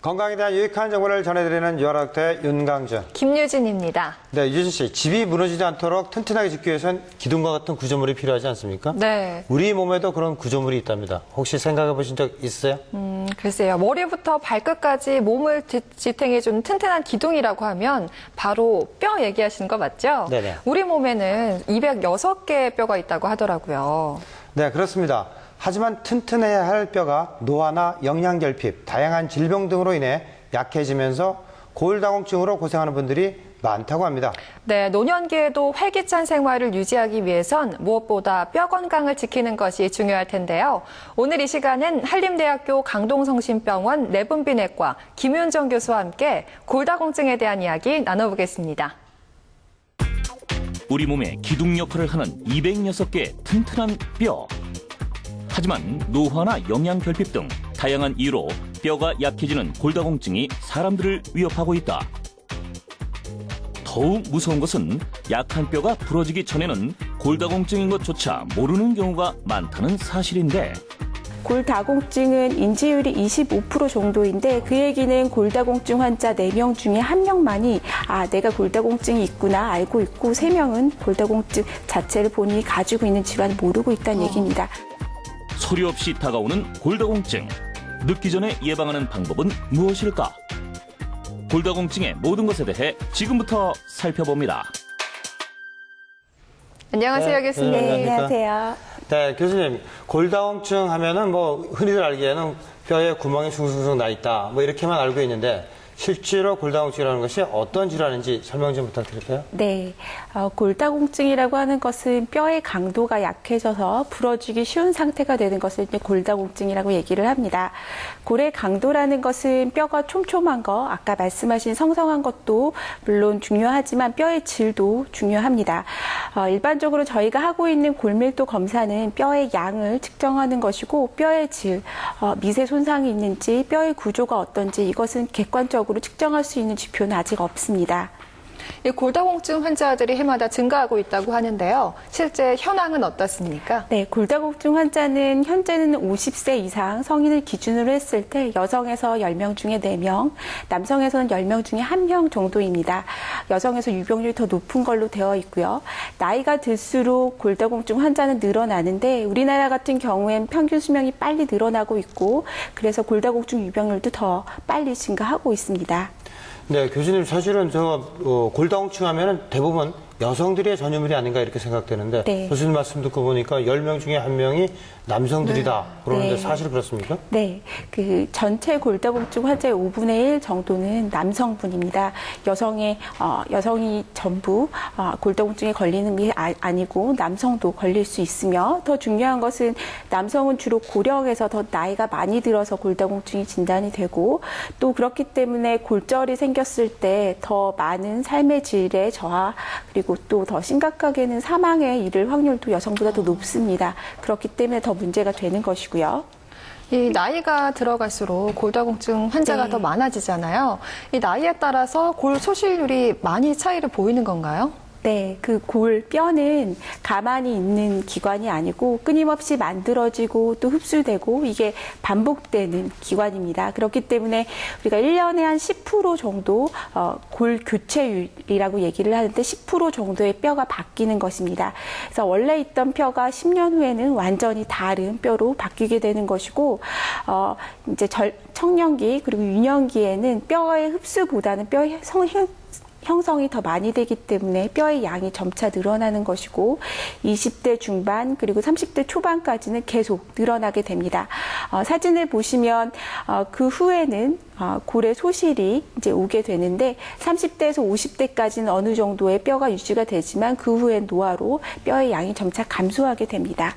건강에 대한 유익한 정보를 전해드리는 유아doctor의 윤강준, 김유진입니다. 네, 유진 씨, 집이 무너지지 않도록 튼튼하게 짓기 위해선 기둥과 같은 구조물이 필요하지 않습니까? 네. 우리 몸에도 그런 구조물이 있답니다. 혹시 생각해 보신 적 있으세요? 글쎄요. 머리부터 발끝까지 몸을 지탱해주는 튼튼한 기둥이라고 하면 바로 뼈 얘기하시는 거 맞죠? 네네. 우리 몸에는 206개의 뼈가 있다고 하더라고요. 네, 그렇습니다. 하지만 튼튼해야 할 뼈가 노화나 영양결핍, 다양한 질병 등으로 인해 약해지면서 골다공증으로 고생하는 분들이 많다고 합니다. 네, 노년기에도 활기찬 생활을 유지하기 위해선 무엇보다 뼈 건강을 지키는 것이 중요할 텐데요. 오늘 이 시간은 한림대학교 강동성심병원 내분비내과 김윤정 교수와 함께 골다공증에 대한 이야기 나눠보겠습니다. 우리 몸의 기둥 역할을 하는 206개의 튼튼한 뼈. 하지만 노화나 영양결핍 등 다양한 이유로 뼈가 약해지는 골다공증이 사람들을 위협하고 있다. 더욱 무서운 것은 약한 뼈가 부러지기 전에는 골다공증인 것조차 모르는 경우가 많다는 사실인데, 골다공증은 인지율이 25% 정도인데 그 얘기는 골다공증 환자 4명 중에 1명만이 내가 골다공증이 있구나 알고 있고 3명은 골다공증 자체를 본인이 가지고 있는 질환을 모르고 있다는 얘기입니다. 소리 없이 다가오는 골다공증. 늦기 전에 예방하는 방법은 무엇일까? 골다공증의 모든 것에 대해 지금부터 살펴봅니다. 안녕하세요, 교수님. 네, 안녕하세요. 네, 교수님, 골다공증 하면은 흔히들 알기에는 뼈에 구멍이 숭숭숭 나 있다, 이렇게만 알고 있는데, 실제로 골다공증이라는 것이 어떤 질환인지 설명 좀 부탁드릴까요? 네, 골다공증이라고 하는 것은 뼈의 강도가 약해져서 부러지기 쉬운 상태가 되는 것을 이제 골다공증이라고 얘기를 합니다. 골의 강도라는 것은 뼈가 촘촘한 거, 아까 말씀하신 성성한 것도 물론 중요하지만 뼈의 질도 중요합니다. 일반적으로 저희가 하고 있는 골밀도 검사는 뼈의 양을 측정하는 것이고 뼈의 질, 미세 손상이 있는지 뼈의 구조가 어떤지 이것은 객관적으로 측정할 수 있는 지표는 아직 없습니다. 이 골다공증 환자들이 해마다 증가하고 있다고 하는데요. 실제 현황은 어떻습니까? 네, 골다공증 환자는 현재는 50세 이상 성인을 기준으로 했을 때 여성에서 10명 중에 4명, 남성에서는 10명 중에 1명 정도입니다. 여성에서 유병률이 더 높은 걸로 되어 있고요. 나이가 들수록 골다공증 환자는 늘어나는데 우리나라 같은 경우엔 평균 수명이 빨리 늘어나고 있고 그래서 골다공증 유병률도 더 빨리 증가하고 있습니다. 네, 교수님, 사실은 골다공증 하면은 대부분 여성들의 전유물이 아닌가 이렇게 생각되는데, 네. 교수님 말씀 듣고 보니까 10명 중에 1명이 남성들이다. 그러는데 네. 사실 그렇습니까? 네, 그 전체 골다공증 환자의 5분의 1 정도는 남성분입니다. 여성이 전부 골다공증에 걸리는 게 아니고 남성도 걸릴 수 있으며 더 중요한 것은 남성은 주로 고령에서 더 나이가 많이 들어서 골다공증이 진단이 되고 또 그렇기 때문에 골절이 생겼을 때 더 많은 삶의 질의 저하 그리고 또 더 심각하게는 사망에 이를 확률도 여성보다 더 높습니다. 그렇기 때문에 더 문제가 되는 것이고요. 이 나이가 들어갈수록 골다공증 환자가 네. 더 많아지잖아요. 이 나이에 따라서 골 소실률이 많이 차이를 보이는 건가요? 네, 그 뼈는 가만히 있는 기관이 아니고 끊임없이 만들어지고 또 흡수되고 이게 반복되는 기관입니다. 그렇기 때문에 우리가 1년에 한 10% 정도 골 교체율이라고 얘기를 하는데 10% 정도의 뼈가 바뀌는 것입니다. 그래서 원래 있던 뼈가 10년 후에는 완전히 다른 뼈로 바뀌게 되는 것이고 이제 청년기 그리고 유년기에는 뼈의 흡수보다는 뼈의 형성이 더 많이 되기 때문에 뼈의 양이 점차 늘어나는 것이고 20대 중반 그리고 30대 초반까지는 계속 늘어나게 됩니다. 사진을 보시면 그 후에는 골의 소실이 이제 오게 되는데 30대에서 50대까지는 어느 정도의 뼈가 유지가 되지만 그 후엔 노화로 뼈의 양이 점차 감소하게 됩니다.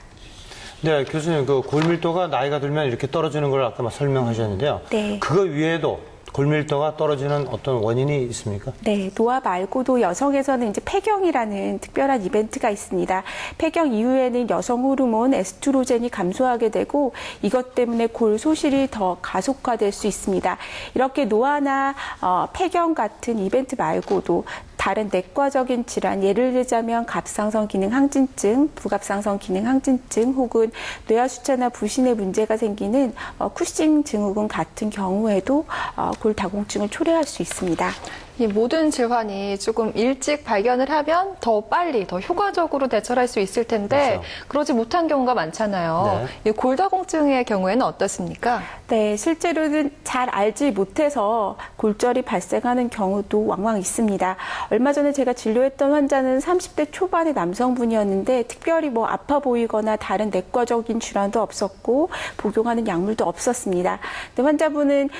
네, 교수님, 그 골밀도가 나이가 들면 이렇게 떨어지는 걸 아까 설명하셨는데요. 네. 그거 위에도 골밀도가 떨어지는 어떤 원인이 있습니까? 네, 노화 말고도 여성에서는 이제 폐경이라는 특별한 이벤트가 있습니다. 폐경 이후에는 여성 호르몬 에스트로겐이 감소하게 되고 이것 때문에 골 소실이 더 가속화될 수 있습니다. 이렇게 노화나 폐경 같은 이벤트 말고도 다른 내과적인 질환, 예를 들자면 갑상선 기능 항진증, 부갑상선 기능 항진증 혹은 뇌하수체나 부신에 문제가 생기는 쿠싱 증후군 같은 경우에도 골다공증을 초래할 수 있습니다. 이 모든 질환이 조금 일찍 발견을 하면 더 빨리, 더 효과적으로 대처할 수 있을 텐데 그렇죠. 그러지 못한 경우가 많잖아요. 이 골다공증의 경우에는 어떻습니까? 네, 실제로는 잘 알지 못해서 골절이 발생하는 경우도 왕왕 있습니다. 얼마 전에 제가 진료했던 환자는 30대 초반의 남성분이었는데 특별히 뭐 아파 보이거나 다른 내과적인 질환도 없었고 복용하는 약물도 없었습니다. 근데 환자분은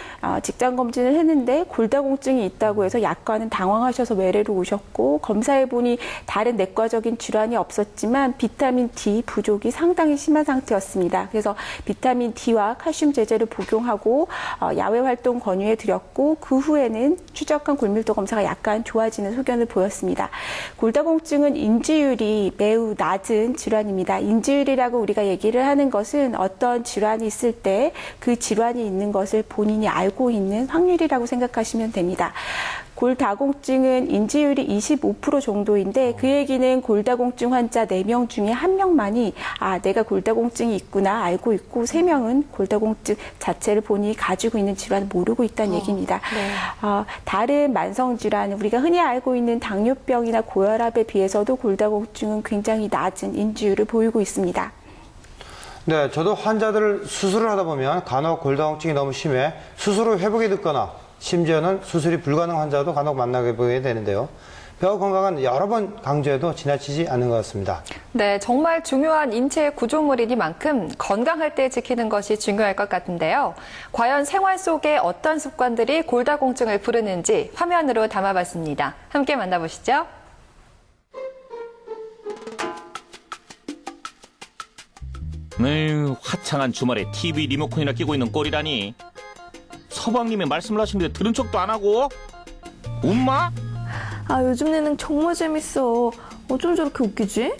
직장 검진을 했는데 골다공증이 있다고 해서 약과는 당황하셔서 외래로 오셨고 검사해보니 다른 내과적인 질환이 없었지만 비타민 D 부족이 상당히 심한 상태였습니다. 그래서 비타민 D와 칼슘 제제를 복용하고 야외 활동 권유해 드렸고 그 후에는 추적한 골밀도 검사가 약간 좋아지는 소견을 보였습니다. 골다공증은 인지율이 매우 낮은 질환입니다. 인지율이라고 우리가 얘기를 하는 것은 어떤 질환이 있을 때 그 질환이 있는 것을 본인이 알고 있는 확률이라고 생각하시면 됩니다. 골다공증은 인지율이 25% 정도인데 그 얘기는 골다공증 환자 4명 중에 1명만이 내가 골다공증이 있구나 알고 있고 3명은 골다공증 자체를 본인이 가지고 있는 질환을 모르고 있다는 얘기입니다. 네. 다른 만성질환 우리가 흔히 알고 있는 당뇨병이나 고혈압에 비해서도 골다공증은 굉장히 낮은 인지율을 보이고 있습니다. 네, 저도 환자들 수술을 하다 보면 간혹 골다공증이 너무 심해 수술 후 회복이 늦거나 심지어는 수술이 불가능한 환자도 간혹 만나게 보게 되는데요. 뼈 건강은 여러 번 강조해도 지나치지 않는 것 같습니다. 네, 정말 중요한 인체의 구조물이니만큼 건강할 때 지키는 것이 중요할 것 같은데요. 과연 생활 속에 어떤 습관들이 골다공증을 부르는지 화면으로 담아봤습니다. 함께 만나보시죠. 화창한 주말에 TV 리모컨이나 끼고 있는 꼴이라니. 서방님이 말씀을 하시는데 들은 척도 안 하고. 엄마? 요즘 예능 정말 재밌어. 어쩜 저렇게 웃기지?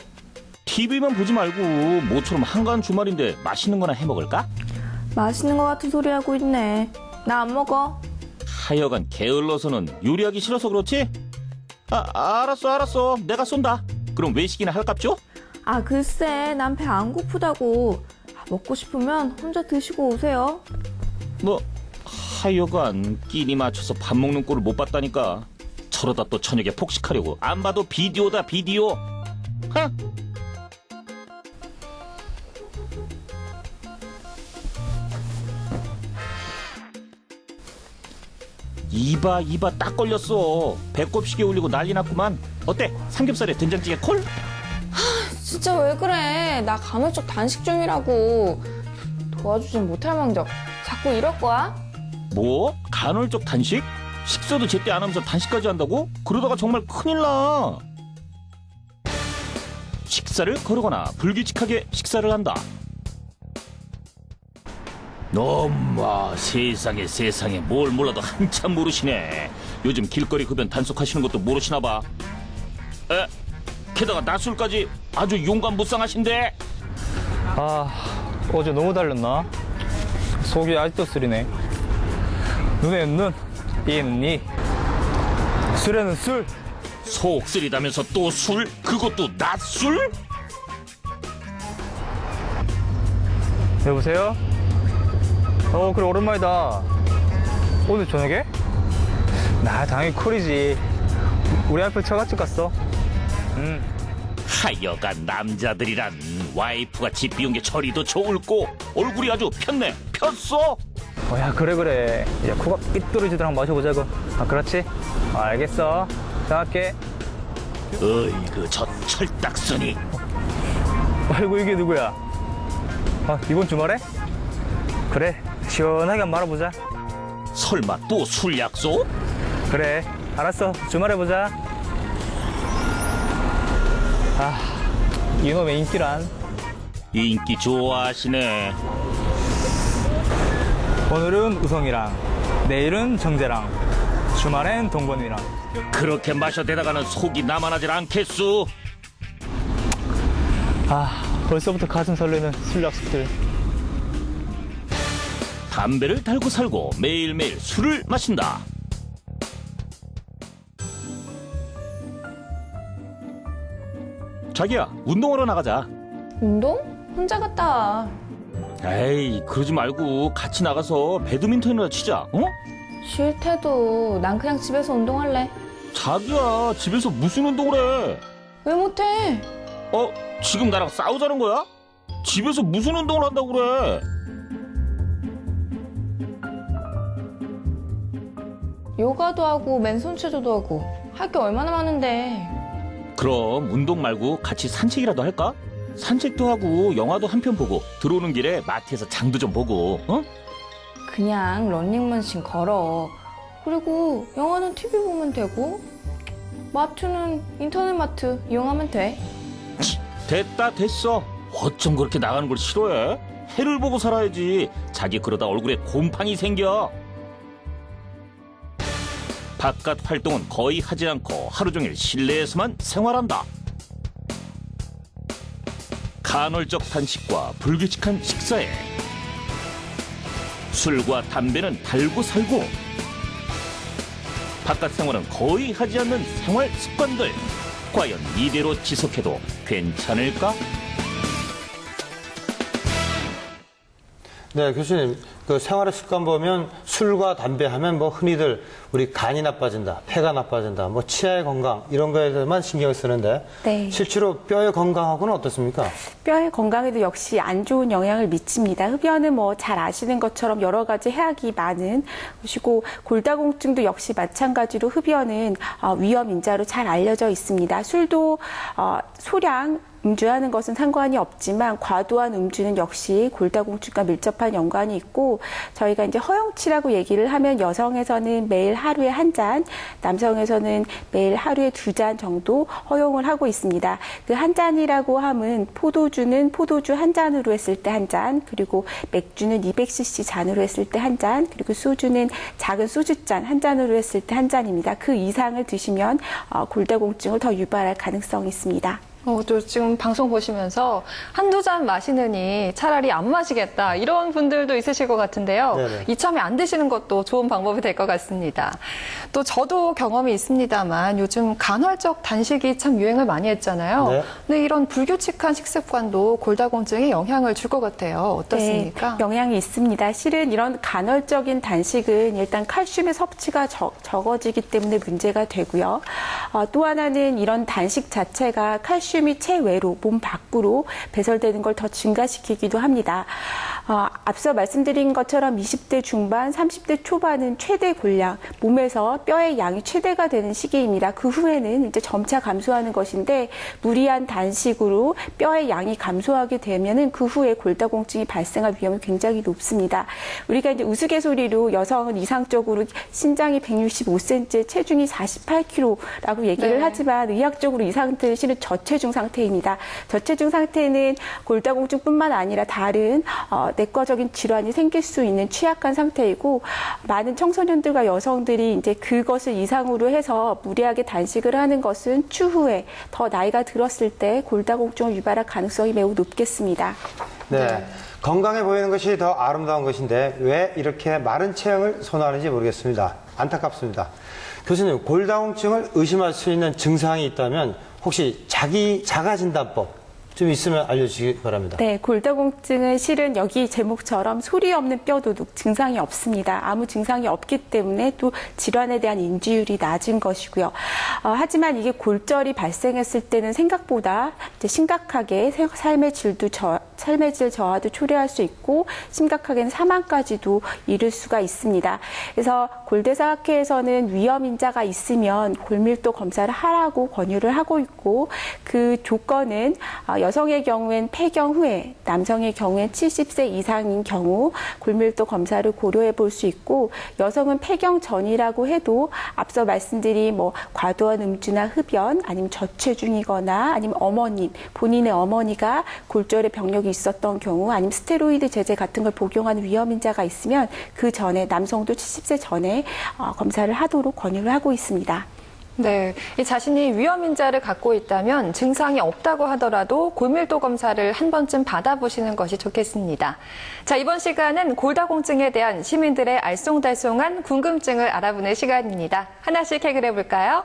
TV만 보지 말고 모처럼 한가한 주말인데 맛있는 거나 해먹을까? 맛있는 거 같은 소리 하고 있네. 나 안 먹어. 하여간 게을러서는 요리하기 싫어서 그렇지? 알았어. 내가 쏜다. 그럼 외식이나 할깝죠? 글쎄, 난 배 안 고프다고. 먹고 싶으면 혼자 드시고 오세요. 하여간 끼니 맞춰서 밥 먹는 꼴을 못 봤다니까. 저러다 또 저녁에 폭식하려고. 안 봐도 비디오다 비디오. 하? 이봐 딱 걸렸어. 배꼽시계 울리고 난리 났구만. 어때? 삼겹살에 된장찌개 콜? 진짜 왜 그래? 나 간헐적 단식 중이라고. 도와주진 못할 망정. 자꾸 이럴 거야? 뭐? 간헐적 단식? 식사도 제때 안 하면서 단식까지 한다고? 그러다가 정말 큰일 나. 식사를 거르거나 불규칙하게 식사를 한다. 엄마 세상에 뭘 몰라도 한참 모르시네. 요즘 길거리 흡연 단속하시는 것도 모르시나 봐. 게다가 낮술까지 아주 용감무쌍하신데. 어제 너무 달렸나? 속이 아직도 쓰리네. 눈에는 눈, 이에는 이. 술에는 술. 속 쓰리다면서 또 술? 그것도 낮술? 여보세요? 그래 오랜만이다. 오늘 저녁에? 나 당연히 콜이지. 우리 앞에 처갓집 갔어. 하여간 남자들이란 와이프가 집 비운 게 저리도 좋을꼬. 얼굴이 아주 폈어. 야 그래. 이제 코가 삐뚤어지도록 한번 마셔보자고. 그렇지? 알겠어. 생각할게. 어이구 저 철딱서니. 아이고 이게 누구야? 이번 주말에? 그래 시원하게 한번 말아보자. 설마 또 술 약속? 그래 알았어 주말에 보자. 이놈의 인기란. 인기 좋아하시네. 오늘은 우성이랑 내일은 정재랑 주말엔 동건이랑. 그렇게 마셔대다가는 속이 남아나질 않겠소. 벌써부터 가슴 설레는 술 약속들. 담배를 달고 살고 매일매일 술을 마신다. 자기야 운동하러 나가자. 운동? 혼자 갔다 와. 에이 그러지 말고 같이 나가서 배드민턴이나 치자. 싫대도 난 그냥 집에서 운동할래. 자기야, 집에서 무슨 운동을 해? 왜 못해? 지금 나랑 싸우자는 거야? 집에서 무슨 운동을 한다고 그래? 요가도 하고 맨손 체조도 하고 할 게 얼마나 많은데. 그럼 운동 말고 같이 산책이라도 할까? 산책도 하고 영화도 한 편 보고 들어오는 길에 마트에서 장도 좀 보고, 어? 그냥 런닝머신 걸어. 그리고 영화는 TV 보면 되고 마트는 인터넷 마트 이용하면 돼. 됐다, 됐어. 어쩜 그렇게 나가는 걸 싫어해? 해를 보고 살아야지. 자기 그러다 얼굴에 곰팡이 생겨. 바깥 활동은 거의 하지 않고 하루 종일 실내에서만 생활한다. 간헐적 단식과 불규칙한 식사에 술과 담배는 달고 살고 바깥 생활은 거의 하지 않는 생활 습관들. 과연 이대로 지속해도 괜찮을까? 네, 교수님, 그 생활의 습관 보면 술과 담배 하면 뭐 흔히들 우리 간이 나빠진다, 폐가 나빠진다, 뭐 치아의 건강 이런 거에 대해서만 신경을 쓰는데 네. 실제로 뼈의 건강하고는 어떻습니까? 뼈의 건강에도 역시 안 좋은 영향을 미칩니다. 흡연은 뭐 잘 아시는 것처럼 여러 가지 해악이 많은 것이고 골다공증도 역시 마찬가지로 흡연은 위험 인자로 잘 알려져 있습니다. 술도 소량 음주하는 것은 상관이 없지만 과도한 음주는 역시 골다공증과 밀접한 연관이 있고 저희가 이제 허용치라고 얘기를 하면 여성에서는 매일 하루에 한 잔, 남성에서는 매일 하루에 2잔 정도 허용을 하고 있습니다. 그 한 잔이라고 함은 포도주는 포도주 한 잔으로 했을 때 한 잔, 그리고 맥주는 200cc 잔으로 했을 때 한 잔, 그리고 소주는 작은 소주잔 한 잔으로 했을 때 한 잔입니다. 그 이상을 드시면 골다공증을 더 유발할 가능성이 있습니다. 저 지금 방송 보시면서 한두 잔 마시느니 차라리 안 마시겠다 이런 분들도 있으실 것 같은데요. 네네. 이참에 안 드시는 것도 좋은 방법이 될 것 같습니다. 또 저도 경험이 있습니다만 요즘 간헐적 단식이 참 유행을 많이 했잖아요. 네. 근데 이런 불규칙한 식습관도 골다공증에 영향을 줄 것 같아요. 어떻습니까? 네, 영향이 있습니다. 실은 이런 간헐적인 단식은 일단 칼슘의 섭취가 적어지기 때문에 문제가 되고요. 또 하나는 이런 단식 자체가 칼슘이 체외로 몸 밖으로 배설되는 걸 더 증가시키기도 합니다. 앞서 말씀드린 것처럼 20대 중반, 30대 초반은 최대 골량, 몸에서 뼈의 양이 최대가 되는 시기입니다. 그 후에는 이제 점차 감소하는 것인데 무리한 단식으로 뼈의 양이 감소하게 되면은 그 후에 골다공증이 발생할 위험이 굉장히 높습니다. 우리가 이제 우스갯소리로 여성은 이상적으로 신장이 165cm, 체중이 48kg라고 얘기를 네. 하지만 의학적으로 이 상태는 실은 저체중 상태입니다. 저체중 상태는 골다공증뿐만 아니라 다른 내과적인 질환이 생길 수 있는 취약한 상태이고 많은 청소년들과 여성들이 이제 그것을 이상으로 해서 무리하게 단식을 하는 것은 추후에 더 나이가 들었을 때 골다공증을 유발할 가능성이 매우 높겠습니다. 네. 건강해 보이는 것이 더 아름다운 것인데 왜 이렇게 마른 체형을 선호하는지 모르겠습니다. 안타깝습니다. 교수님, 골다공증을 의심할 수 있는 증상이 있다면 혹시 자가진단법 좀 있으면 알려주시기 바랍니다. 네, 골다공증은 실은 여기 제목처럼 소리 없는 뼈도둑, 증상이 없습니다. 아무 증상이 없기 때문에 또 질환에 대한 인지율이 낮은 것이고요. 하지만 이게 골절이 발생했을 때는 생각보다 이제 심각하게 삶의 질 저하도 초래할 수 있고 심각하게는 사망까지도 이를 수가 있습니다. 그래서 골대사학회에서는 위험 인자가 있으면 골밀도 검사를 하라고 권유를 하고 있고 그 조건은 여성의 경우엔 폐경 후에, 남성의 경우엔 70세 이상인 경우 골밀도 검사를 고려해 볼 수 있고 여성은 폐경 전이라고 해도 앞서 말씀드린 뭐 과도한 음주나 흡연, 아니면 저체중이거나 아니면 본인의 어머니가 골절의 병력이 있었던 경우 아니면 스테로이드 제제 같은 걸 복용하는 위험 인자가 있으면 그 전에 남성도 70세 전에 검사를 하도록 권유를 하고 있습니다. 네, 이 자신이 위험인자를 갖고 있다면 증상이 없다고 하더라도 골밀도 검사를 한 번쯤 받아보시는 것이 좋겠습니다. 자, 이번 시간은 골다공증에 대한 시민들의 알쏭달쏭한 궁금증을 알아보는 시간입니다. 하나씩 해결해 볼까요?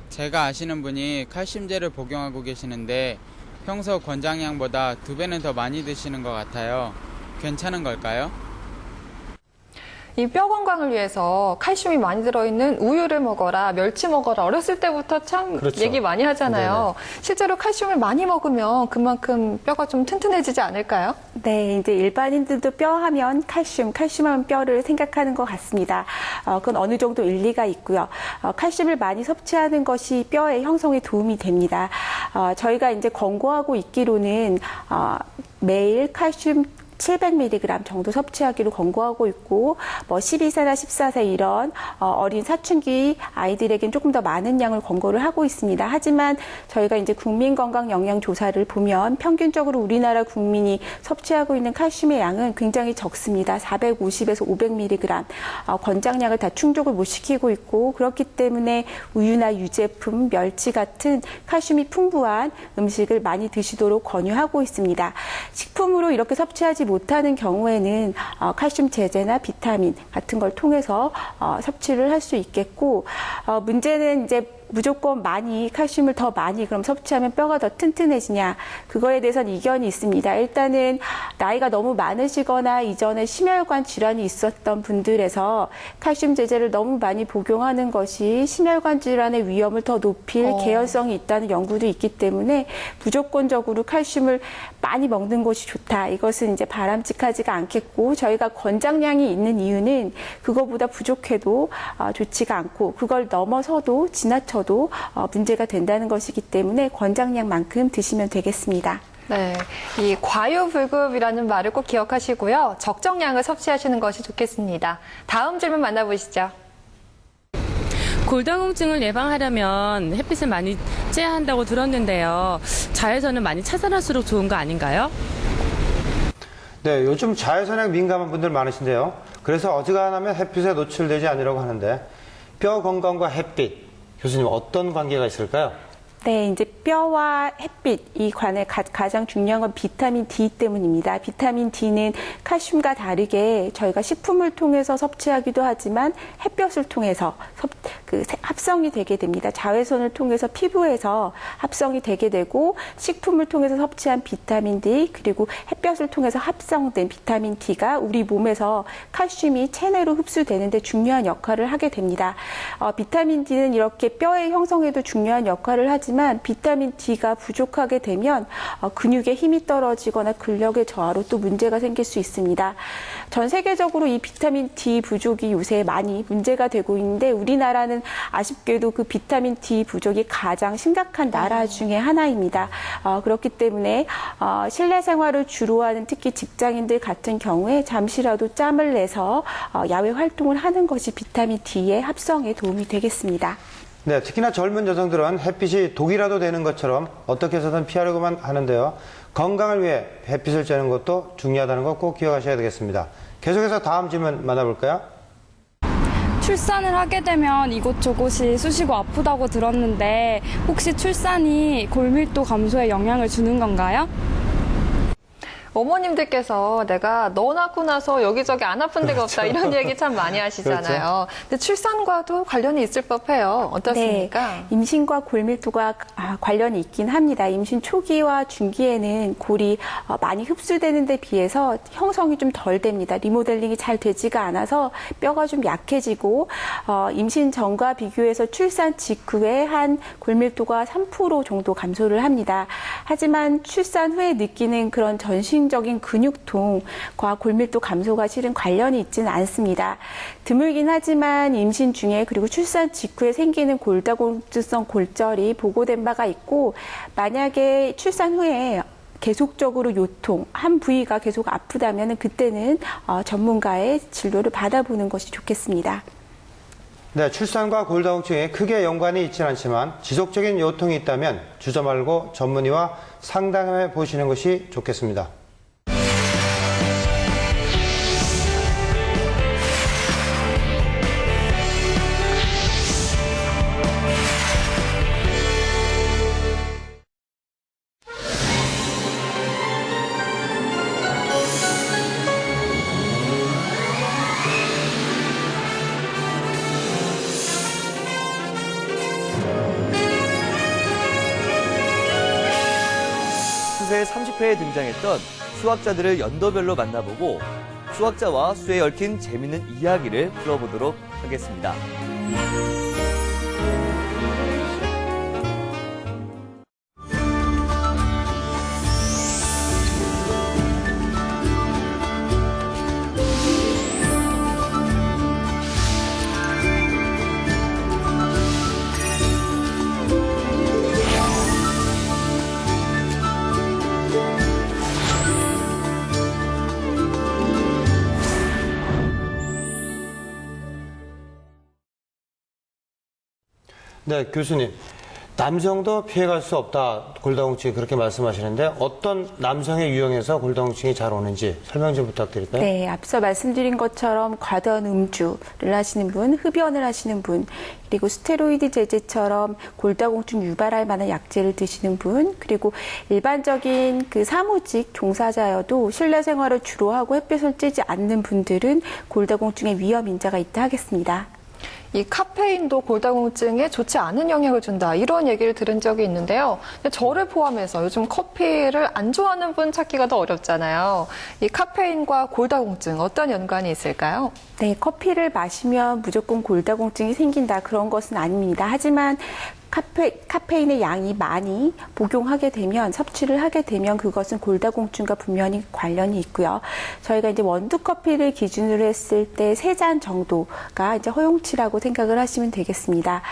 제가 아시는 분이 칼슘제를 복용하고 계시는데 평소 권장량보다 2배는 더 많이 드시는 것 같아요. 괜찮은 걸까요? 이 뼈 건강을 위해서 칼슘이 많이 들어있는 우유를 먹어라, 멸치 먹어라. 어렸을 때부터 참 그렇죠. 얘기 많이 하잖아요. 실제로 칼슘을 많이 먹으면 그만큼 뼈가 좀 튼튼해지지 않을까요? 네, 이제 일반인들도 뼈 하면 칼슘하면 뼈를 생각하는 것 같습니다. 그건 어느 정도 일리가 있고요. 칼슘을 많이 섭취하는 것이 뼈의 형성에 도움이 됩니다. 저희가 이제 권고하고 있기로는 매일 칼슘 700mg 정도 섭취하기로 권고하고 있고, 12세나 14세 이런 어린 사춘기 아이들에겐 조금 더 많은 양을 권고를 하고 있습니다. 하지만 저희가 이제 국민건강영양조사를 보면 평균적으로 우리나라 국민이 섭취하고 있는 칼슘의 양은 굉장히 적습니다. 450에서 500mg. 권장량을 다 충족을 못 시키고 있고, 그렇기 때문에 우유나 유제품, 멸치 같은 칼슘이 풍부한 음식을 많이 드시도록 권유하고 있습니다. 식품으로 이렇게 섭취하지 못하는 경우에는 칼슘 제제나 비타민 같은 걸 통해서 섭취를 할 수 있겠고, 문제는 이제 무조건 많이 칼슘을 더 많이 그럼 섭취하면 뼈가 더 튼튼해지냐, 그거에 대해서는 이견이 있습니다. 일단은 나이가 너무 많으시거나 이전에 심혈관 질환이 있었던 분들에서 칼슘 제제를 너무 많이 복용하는 것이 심혈관 질환의 위험을 더 높일 개연성이 있다는 연구도 있기 때문에 무조건적으로 칼슘을 많이 먹는 것이 좋다, 이것은 이제 바람직하지가 않겠고, 저희가 권장량이 있는 이유는 그거보다 부족해도 좋지가 않고, 그걸 넘어서도 지나쳐도 문제가 된다는 것이기 때문에 권장량만큼 드시면 되겠습니다. 네, 이 과유불급이라는 말을 꼭 기억하시고요. 적정량을 섭취하시는 것이 좋겠습니다. 다음 질문 만나보시죠. 골다공증을 예방하려면 햇빛을 많이 쬐야 한다고 들었는데요. 자외선은 많이 차단할수록 좋은 거 아닌가요? 네, 요즘 자외선에 민감한 분들 많으신데요. 그래서 어지간하면 햇빛에 노출되지 않으려고 하는데, 뼈 건강과 햇빛, 교수님 어떤 관계가 있을까요? 네, 이제 뼈와 햇빛 이 관에 가장 중요한 건 비타민 D 때문입니다. 비타민 D는 칼슘과 다르게 저희가 식품을 통해서 섭취하기도 하지만 햇볕을 통해서 합성이 되게 됩니다. 자외선을 통해서 피부에서 합성이 되게 되고, 식품을 통해서 섭취한 비타민 D 그리고 햇볕을 통해서 합성된 비타민 D가 우리 몸에서 칼슘이 체내로 흡수되는 데 중요한 역할을 하게 됩니다. 비타민 D는 이렇게 뼈의 형성에도 중요한 역할을 하지만 비타민 D가 부족하게 되면 근육에 힘이 떨어지거나 근력의 저하로 또 문제가 생길 수 있습니다. 전 세계적으로 이 비타민 D 부족이 요새 많이 문제가 되고 있는데, 우리나라는 아쉽게도 그 비타민 D 부족이 가장 심각한 나라 중에 하나입니다. 그렇기 때문에 실내 생활을 주로 하는 특히 직장인들 같은 경우에 잠시라도 짬을 내서 야외 활동을 하는 것이 비타민 D의 합성에 도움이 되겠습니다. 네, 특히나 젊은 여성들은 햇빛이 독이라도 되는 것처럼 어떻게 해서든 피하려고만 하는데요. 건강을 위해 햇빛을 쬐는 것도 중요하다는 거 꼭 기억하셔야 되겠습니다. 계속해서 다음 질문 만나볼까요? 출산을 하게 되면 이곳저곳이 쑤시고 아프다고 들었는데, 혹시 출산이 골밀도 감소에 영향을 주는 건가요? 어머님들께서 내가 너 낳고 나서 여기저기 안 아픈 데가 없다, 이런 얘기 참 많이 하시잖아요. 근데 출산과도 관련이 있을 법해요. 어떻습니까? 네, 임신과 골밀도가 관련이 있긴 합니다. 임신 초기와 중기에는 골이 많이 흡수되는 데 비해서 형성이 좀 덜 됩니다. 리모델링이 잘 되지가 않아서 뼈가 좀 약해지고, 임신 전과 비교해서 출산 직후에 한 골밀도가 3% 정도 감소를 합니다. 하지만 출산 후에 느끼는 그런 전신적인 근육통과 골밀도 감소가 실은 관련이 있지는 않습니다. 드물긴 하지만 임신 중에 그리고 출산 직후에 생기는 골다공증성 골절이 보고된 바가 있고, 만약에 출산 후에 계속적으로 요통, 한 부위가 계속 아프다면 그때는 전문가의 진료를 받아보는 것이 좋겠습니다. 네, 출산과 골다공증이 크게 연관이 있지는 않지만 지속적인 요통이 있다면 주저 말고 전문의와 상담해 보시는 것이 좋겠습니다. 30회에 등장했던 수학자들을 연도별로 만나보고 수학자와 수에 얽힌 재밌는 이야기를 풀어보도록 하겠습니다. 네, 교수님. 남성도 피해갈 수 없다. 골다공증이 그렇게 말씀하시는데 어떤 남성의 유형에서 골다공증이 잘 오는지 설명 좀 부탁드릴까요? 네, 앞서 말씀드린 것처럼 과도한 음주를 하시는 분, 흡연을 하시는 분, 그리고 스테로이드 제제처럼 골다공증 유발할 만한 약제를 드시는 분, 그리고 일반적인 그 사무직 종사자여도 실내 생활을 주로 하고 햇빛을 쬐지 않는 분들은 골다공증의 위험 인자가 있다 하겠습니다. 이 카페인도 골다공증에 좋지 않은 영향을 준다, 이런 얘기를 들은 적이 있는데요. 근데 저를 포함해서 요즘 커피를 안 좋아하는 분 찾기가 더 어렵잖아요. 이 카페인과 골다공증 어떤 연관이 있을까요? 네, 커피를 마시면 무조건 골다공증이 생긴다, 그런 것은 아닙니다. 하지만 카페인의 양이 많이 복용하게 되면, 섭취를 하게 되면 그것은 골다공증과 분명히 관련이 있고요. 저희가 이제 원두 커피를 기준으로 했을 때 3잔 정도가 이제 허용치라고 생각을 하시면 되겠습니다.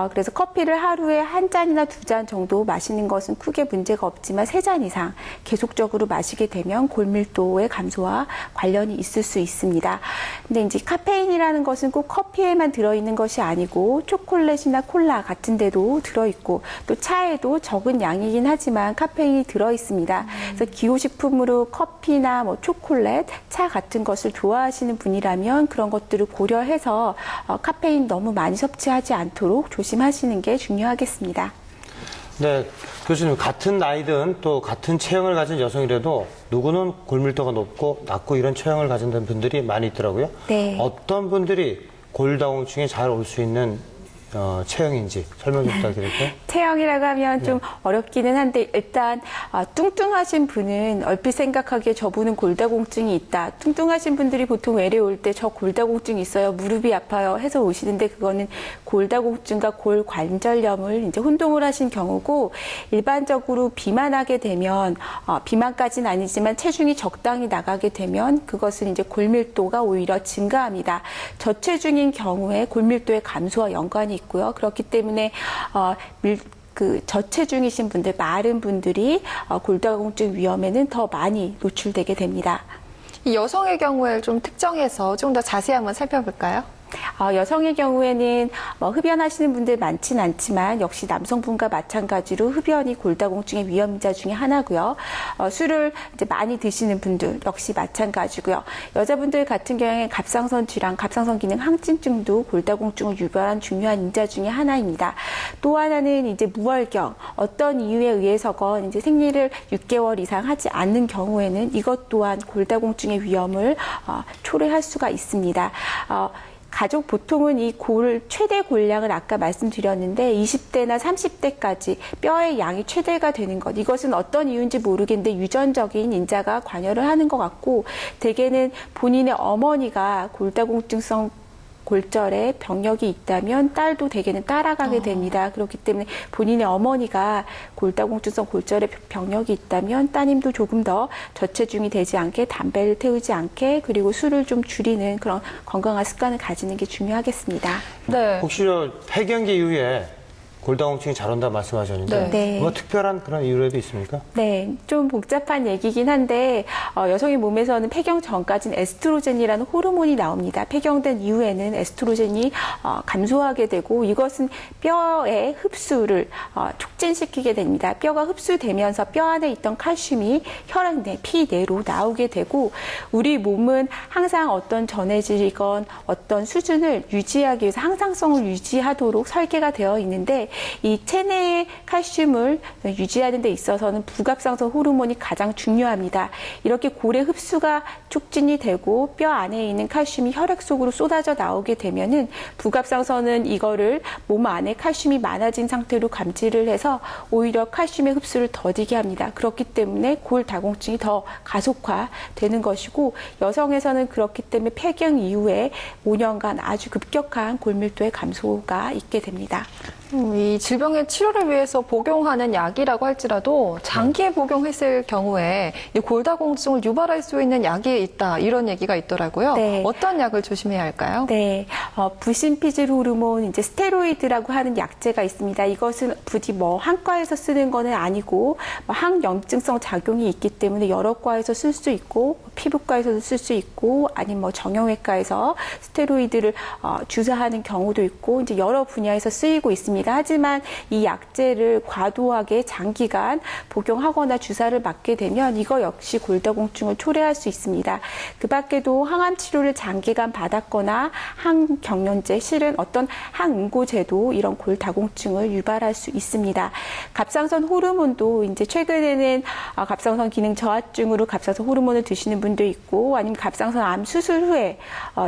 그래서 커피를 하루에 1잔이나 2잔 정도 마시는 것은 크게 문제가 없지만 3잔 이상 계속적으로 마시게 되면 골밀도의 감소와 관련이 있을 수 있습니다. 근데 이제 카페인이라는 것은 꼭 커피에만 들어있는 것이 아니고 초콜릿이나 콜라 같은 데도 들어있고 또 차에도 적은 양이긴 하지만 카페인이 들어있습니다. 그래서 기호식품으로 커피나 뭐 초콜릿, 차 같은 것을 좋아하시는 분이라면 그런 것들을 고려해서 카페인 너무 많이 섭취하지 않도록 조심하시는 게 중요하겠습니다. 네, 교수님, 같은 나이든 또 같은 체형을 가진 여성이라도 누구는 골밀도가 낮고 이런 체형을 가진 분들이 많이 있더라고요. 네. 어떤 분들이 골다공증에 잘 올 수 있는 체형인지 설명 좀 부탁드릴게요. 체형이라고 하면 좀 어렵기는 한데 일단 뚱뚱하신 분은 얼핏 생각하기에 저분은 골다공증이 있다. 뚱뚱하신 분들이 보통 외래 올 때 저 골다공증 있어요, 무릎이 아파요 해서 오시는데 그거는 골다공증과 골관절염을 이제 혼동을 하신 경우고, 일반적으로 비만하게 되면 비만까지는 아니지만 체중이 적당히 나가게 되면 그것은 이제 골밀도가 오히려 증가합니다. 저체중인 경우에 골밀도의 감소와 연관이 있고요. 그렇기 때문에 저체중이신 분들, 마른 분들이 골다공증 위험에는 더 많이 노출되게 됩니다. 이 여성의 경우에 좀 특정해서 좀 더 자세히 한번 살펴볼까요? 여성의 경우에는 흡연하시는 분들 많진 않지만 역시 남성분과 마찬가지로 흡연이 골다공증의 위험인자 중에 하나고요. 술을 이제 많이 드시는 분들 역시 마찬가지고요. 여자분들 같은 경우에 갑상선 질환, 갑상선 기능 항진증도 골다공증을 유발한 중요한 인자 중에 하나입니다. 또 하나는 이제 무월경, 어떤 이유에 의해서건 이제 생리를 6개월 이상 하지 않는 경우에는 이것 또한 골다공증의 위험을 초래할 수가 있습니다. 가족 보통은 이 최대 골량을 아까 말씀드렸는데 20대나 30대까지 뼈의 양이 최대가 되는 것, 이것은 어떤 이유인지 모르겠는데 유전적인 인자가 관여를 하는 것 같고, 대개는 본인의 어머니가 골다공증성 골절에 병력이 있다면 딸도 대개는 따라가게 됩니다. 그렇기 때문에 본인의 어머니가 골다공증성 골절에 병력이 있다면 따님도 조금 더 저체중이 되지 않게, 담배를 태우지 않게, 그리고 술을 좀 줄이는 그런 건강한 습관을 가지는 게 중요하겠습니다. 네. 혹시 폐경기 이후에 골다공증이 잘 온다 말씀하셨는데 네. 뭐 특별한 그런 이유라도 있습니까? 네, 좀 복잡한 얘기긴 한데 여성의 몸에서는 폐경 전까지는 에스트로겐이라는 호르몬이 나옵니다. 폐경된 이후에는 에스트로겐이 감소하게 되고 이것은 뼈의 흡수를 촉진시키게 됩니다. 뼈가 흡수되면서 뼈 안에 있던 칼슘이 혈액 내, 피 내로 나오게 되고, 우리 몸은 항상 어떤 전해질이건 어떤 수준을 유지하기 위해서 항상성을 유지하도록 설계가 되어 있는데 이 체내의 칼슘을 유지하는 데 있어서는 부갑상선 호르몬이 가장 중요합니다. 이렇게 골의 흡수가 촉진이 되고 뼈 안에 있는 칼슘이 혈액 속으로 쏟아져 나오게 되면은 부갑상선은 이거를 몸 안에 칼슘이 많아진 상태로 감지를 해서 오히려 칼슘의 흡수를 더디게 합니다. 그렇기 때문에 골다공증이 더 가속화되는 것이고 여성에서는 그렇기 때문에 폐경 이후에 5년간 아주 급격한 골밀도의 감소가 있게 됩니다. 이 질병의 치료를 위해서 복용하는 약이라고 할지라도 장기에 복용했을 경우에 이 골다공증을 유발할 수 있는 약이 있다 이런 얘기가 있더라고요. 네. 어떤 약을 조심해야 할까요? 네, 부신피질 호르몬 이제 스테로이드라고 하는 약제가 있습니다. 이것은 부디 뭐 한과에서 쓰는 거는 아니고 항염증성 작용이 있기 때문에 여러 과에서 쓸 수 있고 피부과에서도 쓸 수 있고 아니면 뭐 정형외과에서 스테로이드를 주사하는 경우도 있고 이제 여러 분야에서 쓰이고 있습니다. 하지만 이 약제를 과도하게 장기간 복용하거나 주사를 맞게 되면 이거 역시 골다공증을 초래할 수 있습니다. 그 밖에도 항암 치료를 장기간 받았거나 항경련제, 실은 어떤 항응고제도 이런 골다공증을 유발할 수 있습니다. 갑상선 호르몬도 이제 최근에는 갑상선 기능 저하증으로 갑상선 호르몬을 드시는 분도 있고 아니면 갑상선 암 수술 후에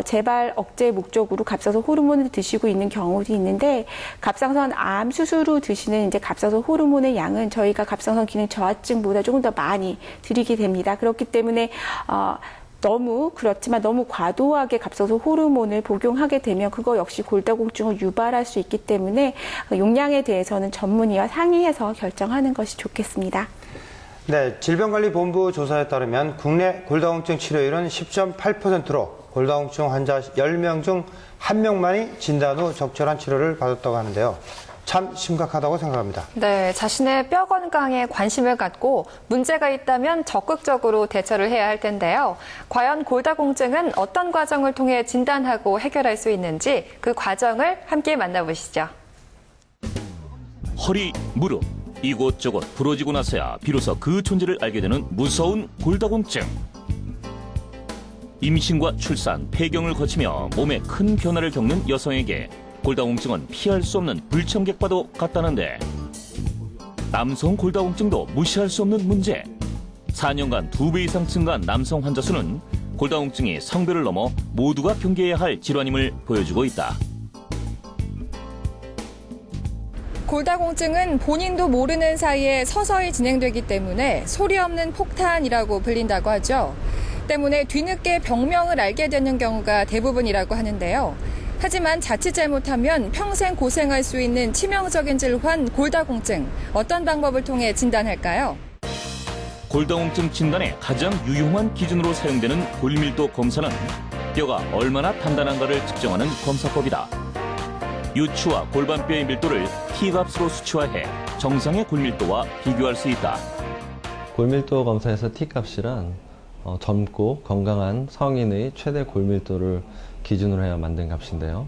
재발 억제 목적으로 갑상선 호르몬을 드시고 있는 경우도 있는데 갑상선 암 수술 후 드시는 이제 갑상선 호르몬의 양은 저희가 갑상선 기능 저하증보다 조금 더 많이 드리게 됩니다. 그렇기 때문에 그렇지만 너무 과도하게 갑상선 호르몬을 복용하게 되면 그거 역시 골다공증을 유발할 수 있기 때문에 용량에 대해서는 전문의와 상의해서 결정하는 것이 좋겠습니다. 네, 질병관리본부 조사에 따르면 국내 골다공증 치료율은 10.8%로 골다공증 환자 10명 중 1명만이 진단 후 적절한 치료를 받았다고 하는데요. 참 심각하다고 생각합니다. 네, 자신의 뼈 건강에 관심을 갖고 문제가 있다면 적극적으로 대처를 해야 할 텐데요. 과연 골다공증은 어떤 과정을 통해 진단하고 해결할 수 있는지 그 과정을 함께 만나보시죠. 허리, 무릎, 이곳저곳 부러지고 나서야 비로소 그 존재를 알게 되는 무서운 골다공증. 임신과 출산, 폐경을 거치며 몸에 큰 변화를 겪는 여성에게 골다공증은 피할 수 없는 불청객과도 같다는데 남성 골다공증도 무시할 수 없는 문제. 4년간 2배 이상 증가한 남성 환자 수는 골다공증이 성별을 넘어 모두가 경계해야 할 질환임을 보여주고 있다. 골다공증은 본인도 모르는 사이에 서서히 진행되기 때문에 소리 없는 폭탄이라고 불린다고 하죠. 때문에 뒤늦게 병명을 알게 되는 경우가 대부분이라고 하는데요. 하지만 자칫 잘못하면 평생 고생할 수 있는 치명적인 질환 골다공증. 어떤 방법을 통해 진단할까요? 골다공증 진단의 가장 유용한 기준으로 사용되는 골밀도 검사는 뼈가 얼마나 단단한가를 측정하는 검사법이다. 요추와 골반뼈의 밀도를 T값으로 수치화해 정상의 골밀도와 비교할 수 있다. 골밀도 검사에서 T값이란 젊고 건강한 성인의 최대 골밀도를 기준으로 해야 만든 값인데요.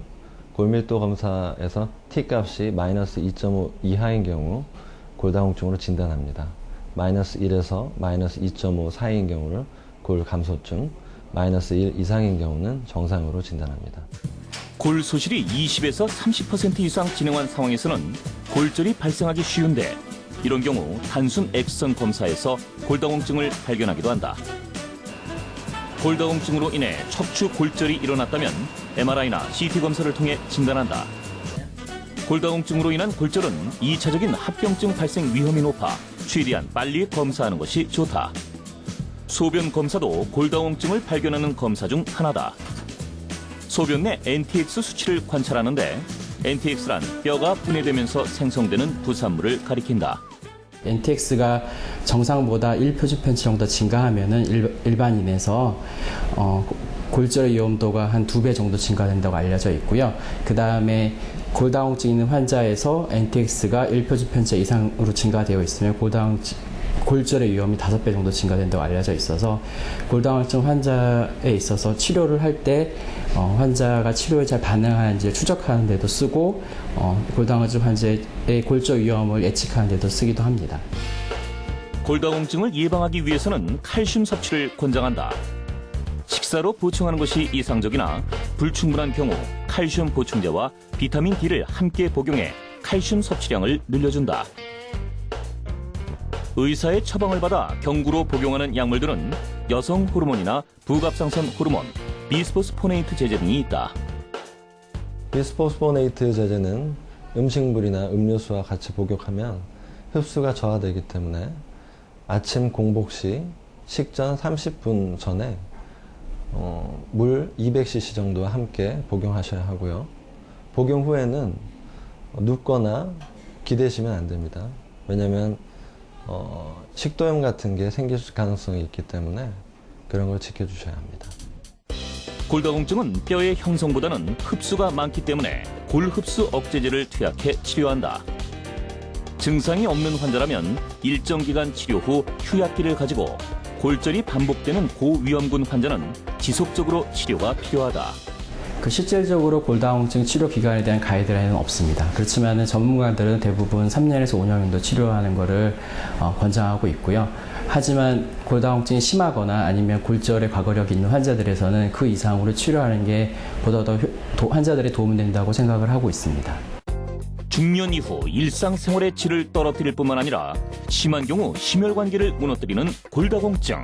골밀도 검사에서 T값이 마이너스 2.5 이하인 경우 골다공증으로 진단합니다. 마이너스 1에서 마이너스 2.5 사이인 경우를 골감소증, 마이너스 1 이상인 경우는 정상으로 진단합니다. 골 소실이 20에서 30% 이상 진행한 상황에서는 골절이 발생하기 쉬운데 이런 경우 단순 엑스선 검사에서 골다공증을 발견하기도 한다. 골다공증으로 인해 척추 골절이 일어났다면 MRI나 CT 검사를 통해 진단한다. 골다공증으로 인한 골절은 2차적인 합병증 발생 위험이 높아 최대한 빨리 검사하는 것이 좋다. 소변 검사도 골다공증을 발견하는 검사 중 하나다. 소변 내 NTX 수치를 관찰하는데 NTX란 뼈가 분해되면서 생성되는 부산물을 가리킨다. NTX가 정상보다 1표준편치 정도 증가하면은 일반인에서 골절의 위험도가 한 2배 정도 증가된다고 알려져 있고요. 그 다음에 골다공증 있는 환자에서 NTX가 1표준편치 이상으로 증가되어 있으면 골절의 위험이 5배 정도 증가된다고 알려져 있어서 골다공증 환자에 있어서 치료를 할 때 환자가 치료에 잘 반응하는지 추적하는 데도 쓰고 골다공증 환자의 골절 위험을 예측하는 데도 쓰기도 합니다. 골다공증을 예방하기 위해서는 칼슘 섭취를 권장한다. 식사로 보충하는 것이 이상적이나 불충분한 경우 칼슘 보충제와 비타민 D를 함께 복용해 칼슘 섭취량을 늘려준다. 의사의 처방을 받아 경구로 복용하는 약물들은 여성 호르몬이나 부갑상선 호르몬, 비스포스포네이트 제제 등이 있다. 비스포스포네이트 제제는 음식물이나 음료수와 같이 복용하면 흡수가 저하되기 때문에 아침 공복 시 식전 30분 전에 물 200cc 정도와 함께 복용하셔야 하고요. 복용 후에는 눕거나 기대시면 안 됩니다. 왜냐하면 식도염 같은 게 생길 가능성이 있기 때문에 그런 걸 지켜주셔야 합니다. 골다공증은 뼈의 형성보다는 흡수가 많기 때문에 골흡수 억제제를 투약해 치료한다. 증상이 없는 환자라면 일정 기간 치료 후 휴약기를 가지고 골절이 반복되는 고위험군 환자는 지속적으로 치료가 필요하다. 실질적으로 골다공증 치료 기간에 대한 가이드라인은 없습니다. 그렇지만 전문가들은 대부분 3년에서 5년 정도 치료하는 것을 권장하고 있고요. 하지만 골다공증이 심하거나 아니면 골절의 과거력이 있는 환자들에서는 그 이상으로 치료하는 게 보다 더 환자들의 도움이 된다고 생각을 하고 있습니다. 중년 이후 일상생활의 질을 떨어뜨릴 뿐만 아니라 심한 경우 심혈관계를 무너뜨리는 골다공증.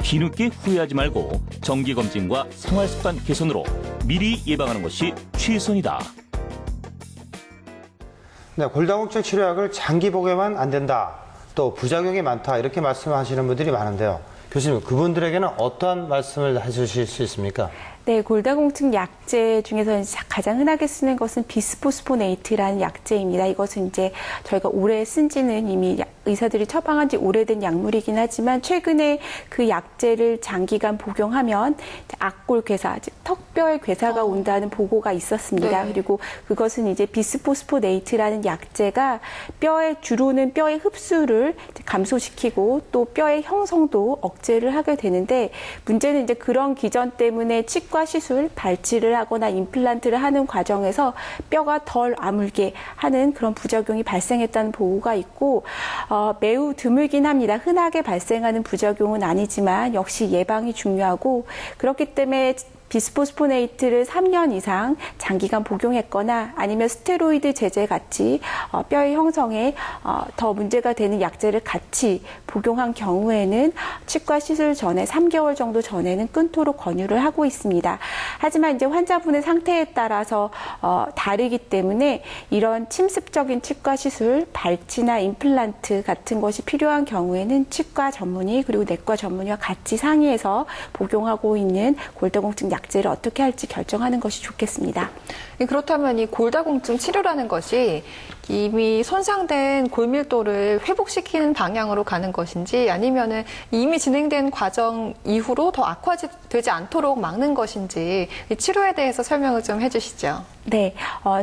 뒤늦게 후회하지 말고 정기검진과 생활습관 개선으로 미리 예방하는 것이 최선이다. 네, 골다공증 치료약을 장기 복용하면 안 된다. 또 부작용이 많다. 이렇게 말씀하시는 분들이 많은데요. 교수님, 그분들에게는 어떠한 말씀을 해주실 수 있습니까? 네, 골다공증 약제 중에서 가장 흔하게 쓰는 것은 비스포스포네이트라는 약제입니다. 이것은 이제 저희가 오래 쓴 지는 이미 의사들이 처방한 지 오래된 약물이긴 하지만 최근에 그 약제를 장기간 복용하면 악골 괴사, 즉 턱뼈의 괴사가 온다는 보고가 있었습니다. 네. 그리고 그것은 이제 비스포스포네이트라는 약제가 주로는 뼈의 흡수를 감소시키고 또 뼈의 형성도 억제를 하게 되는데 문제는 이제 그런 기전 때문에 치과 시술, 발치를 하거나 임플란트를 하는 과정에서 뼈가 덜 아물게 하는 그런 부작용이 발생했다는 보고가 있고 매우 드물긴 합니다. 흔하게 발생하는 부작용은 아니지만 역시 예방이 중요하고 그렇기 때문에 비스포스포네이트를 3년 이상 장기간 복용했거나 아니면 스테로이드 제제 같이 뼈의 형성에 더 문제가 되는 약제를 같이 복용한 경우에는 치과 시술 전에 3개월 정도 전에는 끊도록 권유를 하고 있습니다. 하지만 이제 환자분의 상태에 따라서 다르기 때문에 이런 침습적인 치과 시술, 발치나 임플란트 같은 것이 필요한 경우에는 치과 전문의 그리고 내과 전문의와 같이 상의해서 복용하고 있는 골다공증 약제를 어떻게 할지 결정하는 것이 좋겠습니다. 그렇다면 이 골다공증 치료라는 것이 이미 손상된 골밀도를 회복시키는 방향으로 가는 것인지 아니면은 이미 진행된 과정 이후로 더 악화되지 않도록 막는 것인지 이 치료에 대해서 설명을 좀 해주시죠. 네,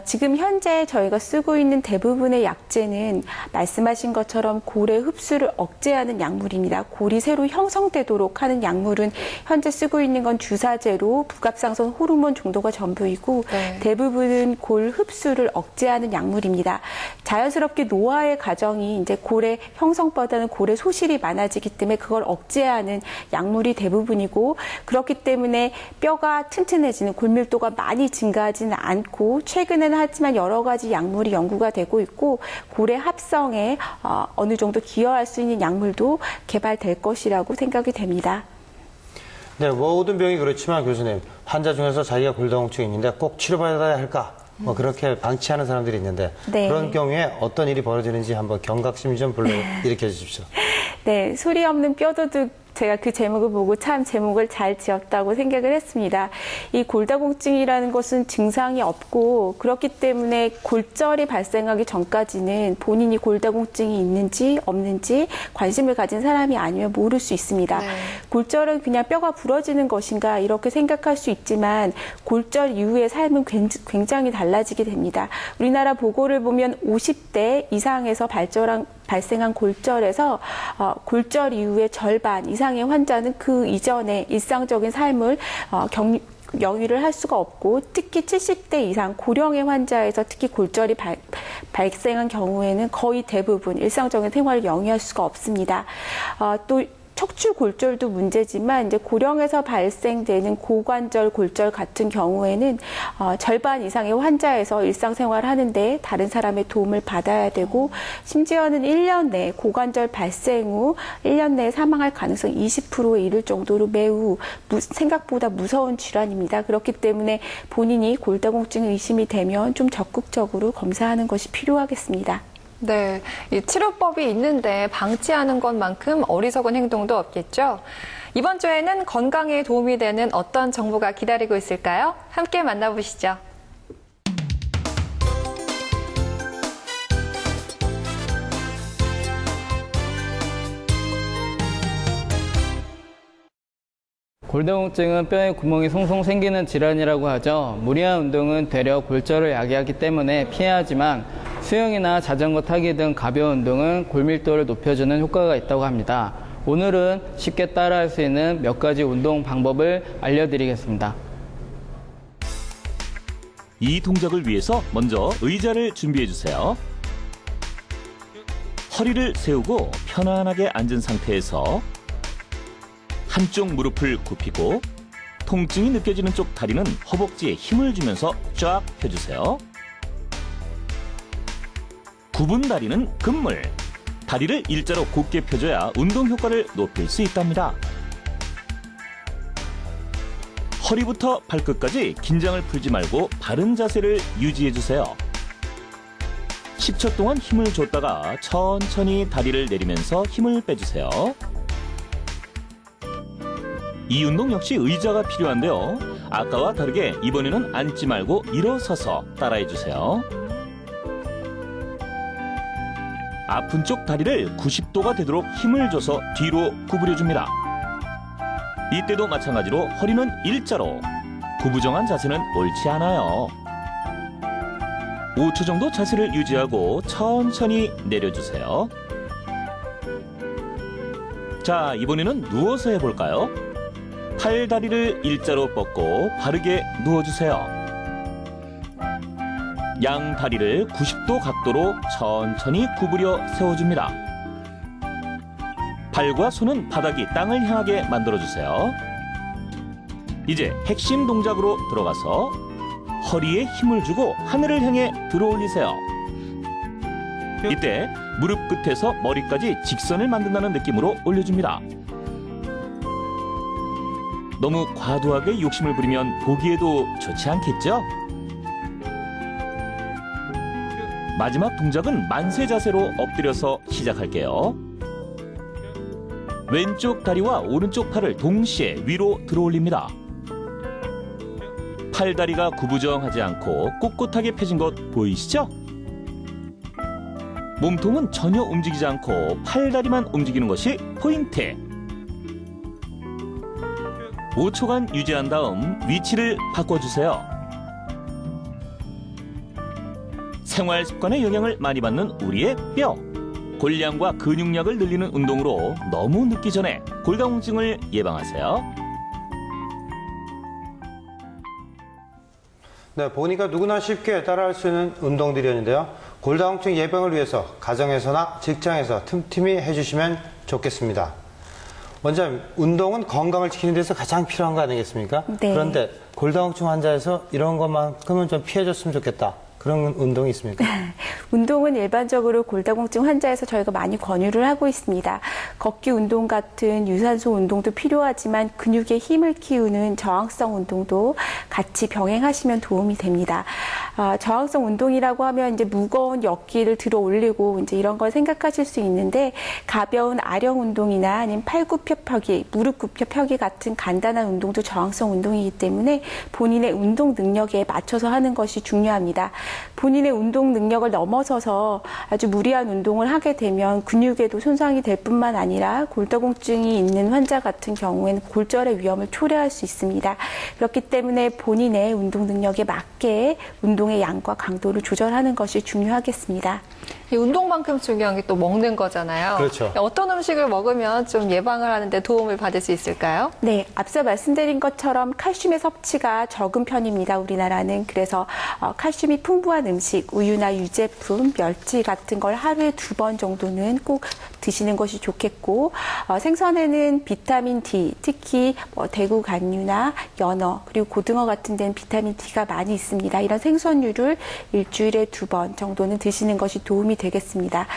지금 현재 저희가 쓰고 있는 대부분의 약제는 말씀하신 것처럼 골의 흡수를 억제하는 약물입니다. 골이 새로 형성되도록 하는 약물은 현재 쓰고 있는 건 주사제로 부갑상선 호르몬 정도가 전부이고 네. 대부분은 골 흡수를 억제하는 약물입니다. 자연스럽게 노화의 과정이 이제 골의 형성보다는 골의 소실이 많아지기 때문에 그걸 억제하는 약물이 대부분이고 그렇기 때문에 뼈가 튼튼해지는 골밀도가 많이 증가하지는 않고 최근에는 하지만 여러 가지 약물이 연구가 되고 있고 골의 합성에 어느 정도 기여할 수 있는 약물도 개발될 것이라고 생각이 됩니다. 네, 모든 병이 그렇지만 교수님, 환자 중에서 자기가 골다공증이 있는데 꼭 치료받아야 할까? 그렇게 방치하는 사람들이 있는데 네. 그런 경우에 어떤 일이 벌어지는지 한번 경각심 좀 일으켜 주십시오. 네, 소리 없는 뼈도둑 제가 그 제목을 보고 참 제목을 잘 지었다고 생각을 했습니다. 이 골다공증이라는 것은 증상이 없고 그렇기 때문에 골절이 발생하기 전까지는 본인이 골다공증이 있는지 없는지 관심을 가진 사람이 아니면 모를 수 있습니다. 네. 골절은 그냥 뼈가 부러지는 것인가 이렇게 생각할 수 있지만 골절 이후의 삶은 굉장히 달라지게 됩니다. 우리나라 보고를 보면 50대 이상에서 발생한 골절에서 골절 이후의 절반 이상의 환자는 그 이전에 일상적인 삶을 영위를 할 수가 없고 특히 70대 이상 고령의 환자에서 특히 골절이 발생한 경우에는 거의 대부분 일상적인 생활을 영위할 수가 없습니다. 또 척추 골절도 문제지만 이제 고령에서 발생되는 고관절 골절 같은 경우에는 절반 이상의 환자에서 일상생활을 하는데 다른 사람의 도움을 받아야 되고 심지어는 1년 내에 고관절 발생 후 1년 내에 사망할 가능성이 20%에 이를 정도로 매우 생각보다 무서운 질환입니다. 그렇기 때문에 본인이 골다공증 의심이 되면 좀 적극적으로 검사하는 것이 필요하겠습니다. 네, 이 치료법이 있는데 방치하는 것만큼 어리석은 행동도 없겠죠. 이번 주에는 건강에 도움이 되는 어떤 정보가 기다리고 있을까요? 함께 만나보시죠. 골다공증은 뼈에 구멍이 송송 생기는 질환이라고 하죠. 무리한 운동은 되려 골절을 야기하기 때문에 피해야 하지만 수영이나 자전거 타기 등 가벼운 운동은 골밀도를 높여주는 효과가 있다고 합니다. 오늘은 쉽게 따라할 수 있는 몇 가지 운동 방법을 알려드리겠습니다. 이 동작을 위해서 먼저 의자를 준비해 주세요. 허리를 세우고 편안하게 앉은 상태에서 한쪽 무릎을 굽히고 통증이 느껴지는 쪽 다리는 허벅지에 힘을 주면서 쫙 펴주세요. 굽은 다리는 금물. 다리를 일자로 곧게 펴줘야 운동 효과를 높일 수 있답니다. 허리부터 발끝까지 긴장을 풀지 말고 바른 자세를 유지해주세요. 10초 동안 힘을 줬다가 천천히 다리를 내리면서 힘을 빼주세요. 이 운동 역시 의자가 필요한데요. 아까와 다르게 이번에는 앉지 말고 일어서서 따라해주세요. 아픈 쪽 다리를 90도가 되도록 힘을 줘서 뒤로 구부려줍니다. 이때도 마찬가지로 허리는 일자로. 구부정한 자세는 옳지 않아요. 5초 정도 자세를 유지하고 천천히 내려주세요. 자, 이번에는 누워서 해볼까요? 팔 다리를 일자로 뻗고 바르게 누워주세요. 양 다리를 90도 각도로 천천히 구부려 세워줍니다. 발과 손은 바닥이 땅을 향하게 만들어주세요. 이제 핵심 동작으로 들어가서 허리에 힘을 주고 하늘을 향해 들어올리세요. 이때 무릎 끝에서 머리까지 직선을 만든다는 느낌으로 올려줍니다. 너무 과도하게 욕심을 부리면 보기에도 좋지 않겠죠? 마지막 동작은 만세 자세로 엎드려서 시작할게요. 왼쪽 다리와 오른쪽 팔을 동시에 위로 들어올립니다. 팔다리가 구부정하지 않고 꼿꼿하게 펴진 것 보이시죠? 몸통은 전혀 움직이지 않고 팔다리만 움직이는 것이 포인트. 5초간 유지한 다음 위치를 바꿔주세요. 생활 습관의 영향을 많이 받는 우리의 뼈. 골량과 근육량을 늘리는 운동으로 너무 늦기 전에 골다공증을 예방하세요. 네, 보니까 누구나 쉽게 따라할 수 있는 운동들이었는데요. 골다공증 예방을 위해서 가정에서나 직장에서 틈틈이 해주시면 좋겠습니다. 원장님, 운동은 건강을 지키는 데서 가장 필요한 거 아니겠습니까? 네. 그런데 골다공증 환자에서 이런 것만큼은 좀 피해줬으면 좋겠다. 그런 운동이 있습니까? 운동은 일반적으로 골다공증 환자에서 저희가 많이 권유를 하고 있습니다. 걷기 운동 같은 유산소 운동도 필요하지만 근육의 힘을 키우는 저항성 운동도 같이 병행하시면 도움이 됩니다. 저항성 운동이라고 하면 이제 무거운 역기를 들어 올리고 이제 이런 걸 생각하실 수 있는데 가벼운 아령 운동이나 아니면 팔 굽혀 펴기, 무릎 굽혀 펴기 같은 간단한 운동도 저항성 운동이기 때문에 본인의 운동 능력에 맞춰서 하는 것이 중요합니다. 본인의 운동 능력을 넘어서서 아주 무리한 운동을 하게 되면 근육에도 손상이 될 뿐만 아니라 골다공증이 있는 환자 같은 경우에는 골절의 위험을 초래할 수 있습니다. 그렇기 때문에 본인의 운동 능력에 맞게 운동의 양과 강도를 조절하는 것이 중요하겠습니다. 이 운동만큼 중요한 게 또 먹는 거잖아요. 그렇죠. 어떤 음식을 먹으면 좀 예방을 하는데 도움을 받을 수 있을까요? 네, 앞서 말씀드린 것처럼 칼슘의 섭취가 적은 편입니다. 우리나라는. 그래서 칼슘이 풍부한 음식, 우유나 유제품, 멸치 같은 걸 하루에 2번 정도는 꼭 드시는 것이 좋겠고, 생선에는 비타민 D, 특히 대구 간류나 연어, 그리고 고등어 같은 데는 비타민 D가 많이 있습니다. 이런 생선류를 일주일에 2번 정도는 드시는 것이 도움이 되겠습니다.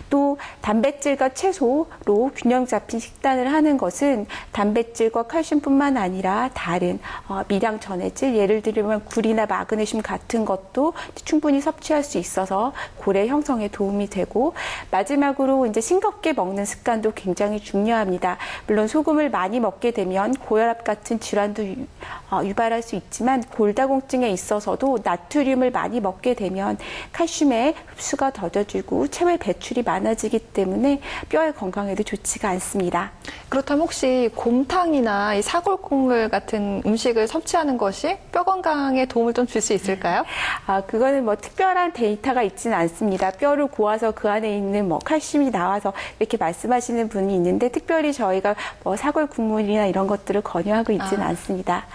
또 단백질과 채소로 균형 잡힌 식단을 하는 것은 단백질과 칼슘뿐만 아니라 다른 미량 전해질, 예를 들면 굴이나 마그네슘 같은 것도 충분히 섭취할 수 있어서 고래 형성에 도움이 되고, 마지막으로 이제 싱겁게 먹는 습관도 굉장히 중요합니다. 물론 소금을 많이 먹게 되면 고혈압 같은 질환도 유발할 수 있지만, 골다공증에 있어서도 나트륨을 많이 먹게 되면 칼슘의 흡수가 더뎌지고 체외 배출이 많아지기 때문에 뼈의 건강에도 좋지가 않습니다. 그렇다면 혹시 곰탕이나 이 사골국물 같은 음식을 섭취하는 것이 뼈 건강에 도움을 좀 줄 수 있을까요? 그거는 특별한 데이터가 있지는 않습니다. 뼈를 고아서 그 안에 있는 칼슘이 나와서 이렇게 말씀하시는 분이 있는데, 특별히 저희가 사골국물이나 이런 것들을 권유하고 있지는 않습니다.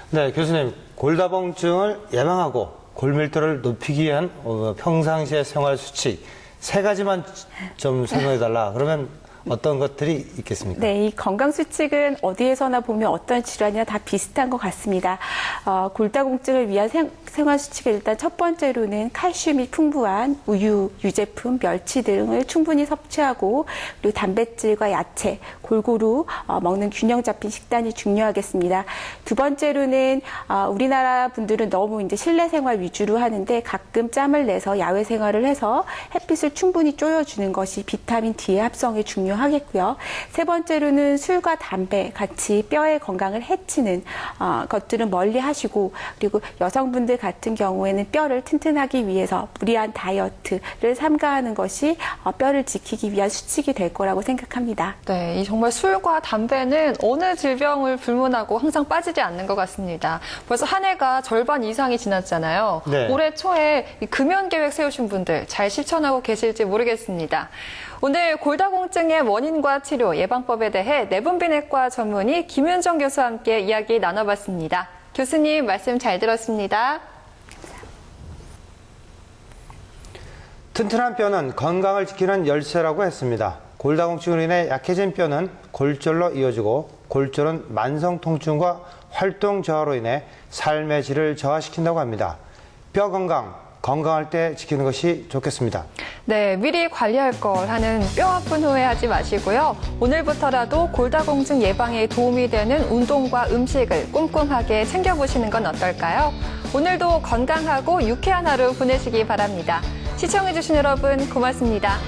네, 교수님, 골다공증을 예방하고 골밀도를 높이기 위한 평상시의 생활 수칙 3가지만 좀 설명해달라. 그러면 어떤 것들이 있겠습니까? 네, 이 건강 수칙은 어디에서나 보면 어떤 질환이나 다 비슷한 것 같습니다. 골다공증을 위한 생활 수칙은 일단 첫 번째로는 칼슘이 풍부한 우유, 유제품, 멸치 등을 충분히 섭취하고, 그리고 단백질과 야채 골고루 먹는 균형 잡힌 식단이 중요하겠습니다. 두 번째로는 우리나라 분들은 너무 이제 실내 생활 위주로 하는데, 가끔 짬을 내서 야외 생활을 해서 햇빛을 충분히 쪼여주는 것이 비타민 D의 합성에 중요하겠고요. 세 번째로는 술과 담배 같이 뼈의 건강을 해치는 것들은 멀리 하시고, 그리고 여성분들 같은 경우에는 뼈를 튼튼하기 위해서 무리한 다이어트를 삼가하는 것이 뼈를 지키기 위한 수칙이 될 거라고 생각합니다. 네, 정말 술과 담배는 어느 질병을 불문하고 항상 빠지지 않는 것 같습니다. 벌써 한 해가 절반 이상이 지났잖아요. 네. 올해 초에 금연 계획 세우신 분들 잘 실천하고 계실지 모르겠습니다. 오늘 골다공증의 원인과 치료, 예방법에 대해 내분비내과 전문의 김윤정 교수와 함께 이야기 나눠봤습니다. 교수님 말씀 잘 들었습니다. 튼튼한 뼈는 건강을 지키는 열쇠라고 했습니다. 골다공증으로 인해 약해진 뼈는 골절로 이어지고, 골절은 만성 통증과 활동 저하로 인해 삶의 질을 저하시킨다고 합니다. 뼈 건강할 때 지키는 것이 좋겠습니다. 네, 미리 관리할 걸 하는 뼈 아픈 후에 하지 마시고요. 오늘부터라도 골다공증 예방에 도움이 되는 운동과 음식을 꼼꼼하게 챙겨보시는 건 어떨까요? 오늘도 건강하고 유쾌한 하루 보내시기 바랍니다. 시청해주신 여러분 고맙습니다.